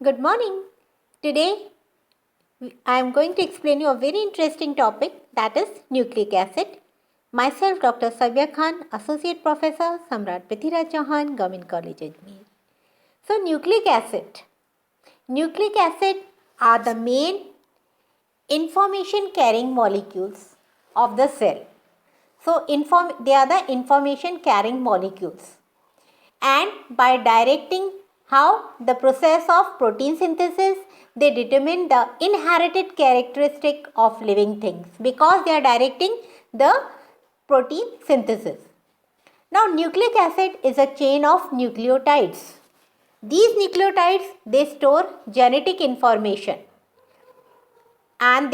Good morning. Today I am going to explain you a very interesting topic, that is nucleic acid. Myself Dr. Sabia Khan, Associate Professor, Samrat Prithviraj Chauhan, Government College Ajmer. So nucleic acid. Nucleic acid are the main information carrying molecules of the cell. So they are the information carrying molecules. And by directing how the process of protein synthesis, they determine the inherited characteristic of living things because they are directing the protein synthesis. Now nucleic acid is a chain of nucleotides. These nucleotides, they store genetic information and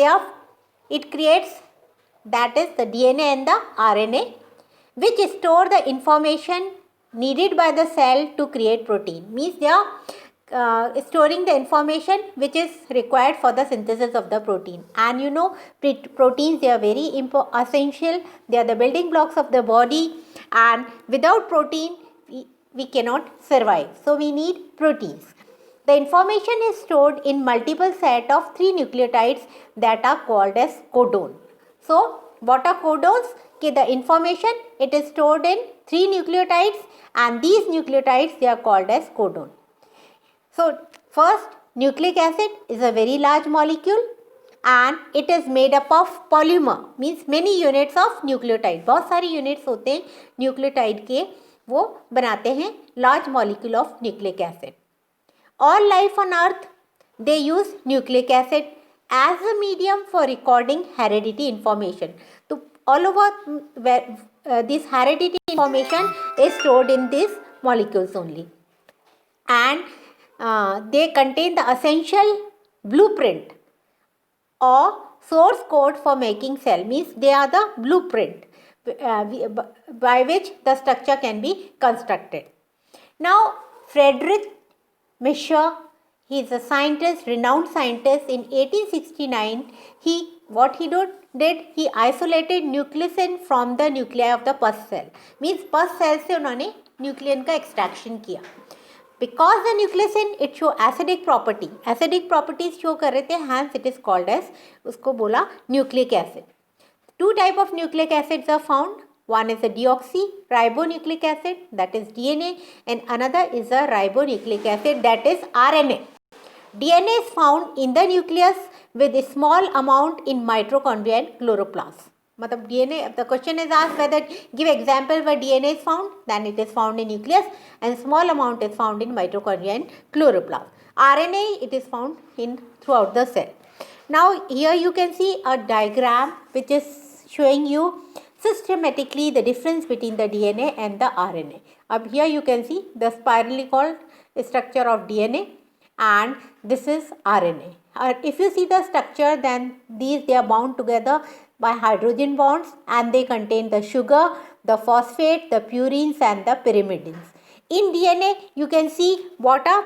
it creates, that is the DNA and the RNA, which store the information needed by the cell to create protein. Means they are storing the information which is required for the synthesis of the protein. And you know, proteins, they are very essential. They are the building blocks of the body, and without protein we cannot survive. So we need proteins. The information is stored in multiple set of 3 nucleotides that are called as codon. So what are codons? The information, it is stored in 3 nucleotides, and these nucleotides, they are called as codon. So first, nucleic acid is a very large molecule and it is made up of polymer, means many units of nucleotide. बहुत सारी units होते हैं nucleotide के, वो बनाते हैं large molecule of nucleic acid. All life on earth, they use nucleic acid as a medium for recording heredity information. So all over this heredity information is stored in these molecules only, and they contain the essential blueprint or source code for making cell. Means they are the blueprint by which the structure can be constructed. Now Friedrich Miescher, he is a scientist, renowned scientist. In 1869, what he did, he isolated nucleus from the nuclei of the pus cell. Means pus cell से उन्होंने nuclein का extraction किया. Because the nucleus, it show acidic property. Acidic properties show कर रहे थे, hence it is called as, उसको बोला nucleic acid. 2 type of nucleic acids are found. One is a deoxyribonucleic acid, that is DNA, and another is a ribonucleic acid, that is RNA. DNA is found in the nucleus with a small amount in mitochondria and chloroplast. मतलब DNA, the question is asked whether, give example where DNA is found, then it is found in nucleus and small amount is found in mitochondria and chloroplast. RNA, it is found in throughout the cell. Now here you can see a diagram which is showing you systematically the difference between the DNA and the RNA. Up here you can see the spirally called structure of DNA, and this is RNA. If you see the structure, then they are bound together by hydrogen bonds, and they contain the sugar, the phosphate, the purines and the pyrimidines. In DNA you can see what are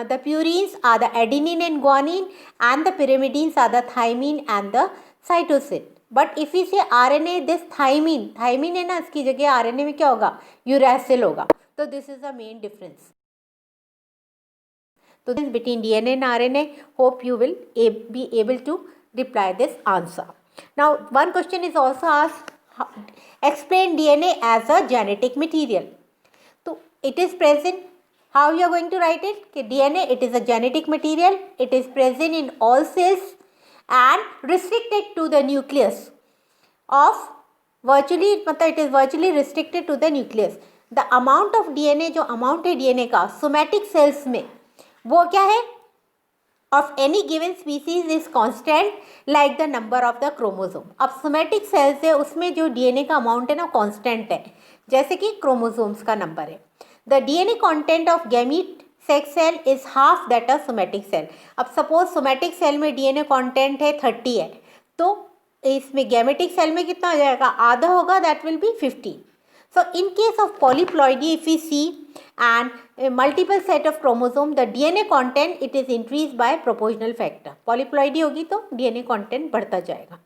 the purines are the adenine and guanine, and the pyrimidines are the thymine and the cytosine. But if we say RNA, this thymine है ना, इसकी जगह RNA में क्या होगा, uracil होगा. तो this is the main difference. So this between DNA and RNA, hope you will be able to reply this answer. Now one question is also asked, explain DNA as a genetic material. So it is present, how you are going to write it? DNA, it is a genetic material, it is present in all cells and restricted to the nucleus of virtually, it is virtually restricted to the nucleus. The amount of DNA, जो amount है DNA का somatic cells में, वो क्या है, of any given species is constant like the number of the chromosome. अब somatic cells है, उसमें जो DNA का amount है ना constant है, जैसे कि chromosomes का number है. The DNA content of gamete sex cell is half that of somatic cell. अब सपोज सोमेटिक सेल में डीएनए कंटेंट है 30 है, तो इसमें गैमेटिक सेल में कितना हो जाएगा, आधा होगा, that will be 15. So in case of polyploidy, if you see and multiple set of chromosome, the DNA content it is increase by proportional factor. Polyploidy होगी तो डीएनए कंटेंट बढ़ता जाएगा.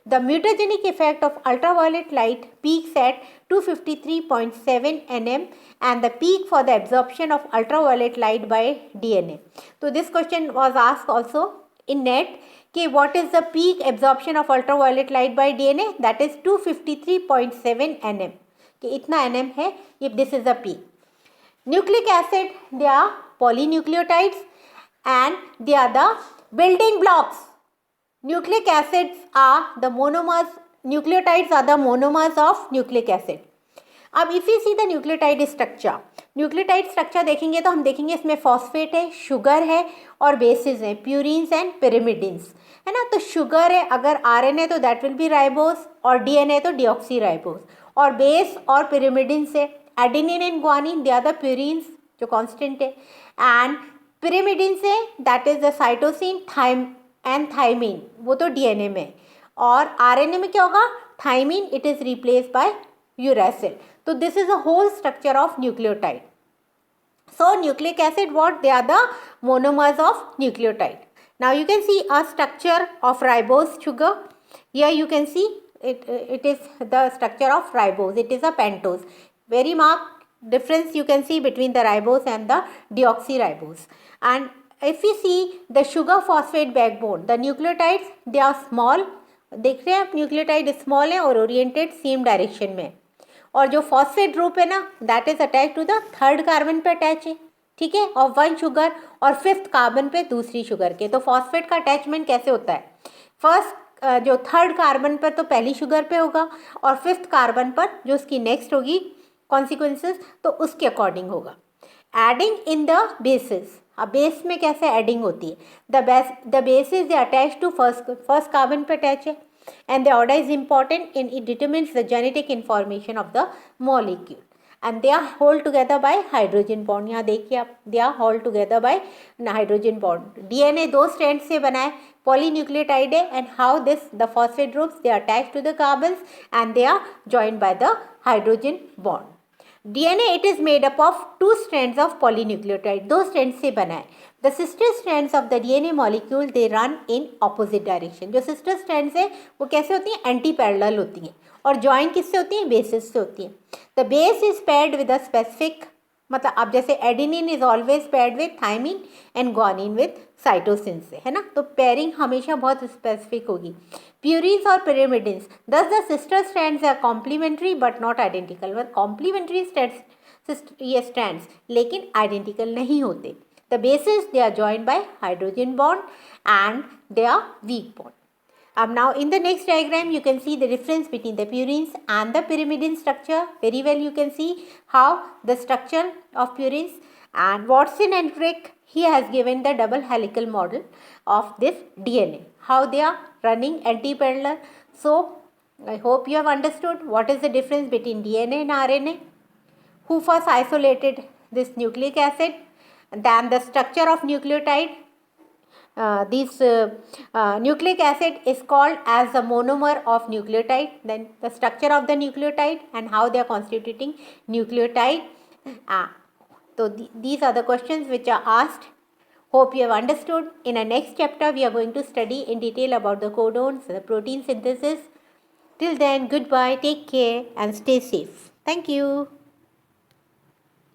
The mutagenic effect of ultraviolet light peaks at 253.7 nm and the peak for the absorption of ultraviolet light by DNA. So this question was asked also in NET कि what is the peak absorption of ultraviolet light by DNA, that is 253.7 nm कि इतना nm है, if this is the peak. Nucleic acid, they are polynucleotides and they are the building blocks. Nucleic acids are the monomers, nucleotides are the monomers of nucleic acid. अब if you see the nucleotide structure देखेंगे तो हम देखेंगे इसमें phosphate है, sugar है और basis हैं, प्यूरिन्स एंड पिरिमिडिन्स, है ना. तो शुगर है, अगर आरएनए है तो दैट विल बी राइबोस और डीएनए तो डीऑक्सी राइबोस, और बेस और पिरिमिडिन्स है, adenine and guanine, they are the purines जो कांस्टेंट है, एंड पिरिमिडिन्स है that is the cytosine and thymine, वो तो डीएनए में, और आरएनए में क्या होगा, thymine, it is replace by uracil. So this is the whole structure of nucleotide. So nucleic acid, what they are the monomers of nucleotide. Now you can see a structure of ribose sugar. Here you can see it is the structure of ribose. It is a pentose. Very marked difference you can see between the ribose and the deoxyribose. And if you see the sugar phosphate backbone, the nucleotides they are small. देख रहे हैं आप, nucleotide small है और oriented same direction में, और जो phosphate group है ना that is attach to the third carbon पे अटैच है, ठीक है, ऑफ वन शुगर, और फिफ्थ कार्बन पे दूसरी शुगर के. तो फॉस्फेट का अटैचमेंट कैसे होता है, फर्स्ट जो थर्ड कार्बन पर तो पहली शुगर पे होगा, और फिफ्थ कार्बन पर जो उसकी नेक्स्ट होगी कॉन्सिक्वेंसेस तो उसके अकॉर्डिंग होगा. एडिंग इन द बेसिस, अब बेस में कैसे एडिंग होती है, the bases they attach to first carbon पे अटैच है, and the order is important in it determines the genetic information of the molecule, and they are hold together by hydrogen bond. यहाँ देखिए आप, they are hold together by hydrogen bond. DNA दो strand से बना है, polynucleotide है, and how this the phosphate groups they are attached to the carbons and they are joined by the hydrogen bond. DNA it is made up of two strands of polynucleotide, दो strand से बना है. The sister strands of the DNA molecule they run in opposite direction. जो sister strands है वो कैसे होती हैं, एंटी पैरेलल होती हैं, और ज्वाइन किससे होती हैं, बेसिस से होती हैं. The base is paired with a specific, मतलब अब जैसे adenine is always paired with thymine and guanine with cytosine से, है ना, तो पेयरिंग हमेशा बहुत स्पेसिफिक होगी. प्यूरिन्स और pyrimidines, thus the sister strands are complementary but not identical. मतलब कॉम्प्लीमेंट्री ये स्ट्रैंड्स लेकिन आइडेंटिकल नहीं होते. The bases they are joined by hydrogen bond and they are weak bond. Now in the next diagram you can see the difference between the purines and the pyrimidine structure. Very well you can see how the structure of purines, and Watson and Crick he has given the double helical model of this DNA, how they are running anti-parallel. So I hope you have understood what is the difference between DNA and RNA, who first isolated this nucleic acid, then the structure of nucleotide. Nucleic acid is called as the monomer of nucleotide, then the structure of the nucleotide and how they are constituting nucleotide. So these are the questions which are asked. Hope you have understood. In our next chapter we are going to study in detail about the codons, the protein synthesis. Till then, goodbye, take care and stay safe. Thank you.